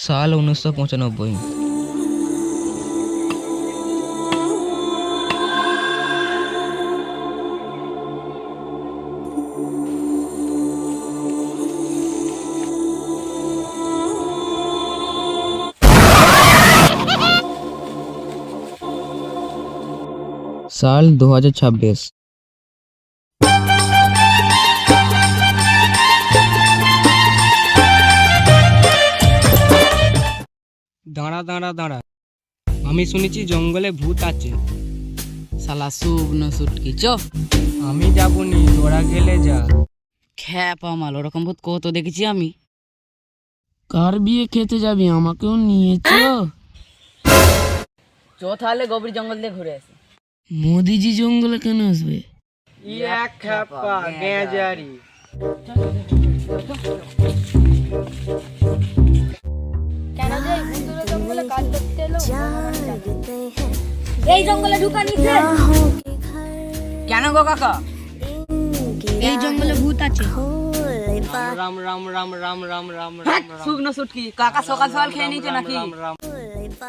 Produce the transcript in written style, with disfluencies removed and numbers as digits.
সাল 1995। साल 2026। দাঁড়া দাঁড়া দাঁড়া, আমি শুনেছি জঙ্গলে ভূত আছে। শালা শুকনো সুটকি চ। আমি যাবনি, তোরা গেলে যা। খ্যাপা মাল, ওরকম ভূত কত দেখেছি আমি। কার বিয়ে খেতে যাবি, আমাকেও নিয়েছ? চ তাহলে গভীর জঙ্গল দিয়ে ঘুরে আসি। মোদিজি জঙ্গলে কেন আসবে? এক খ্যাপা গেঁজারি। এই জঙ্গলে ঢুকা নিছে। কেন গো কাকা? এই জঙ্গলে ভূত আছে। রাম রাম রাম রাম রাম রাম হ্যাঁ, শুকনো সুটকি কাকা সকাল সকাল খেয়ে নিচ্ছে নাকি? রাম রাম।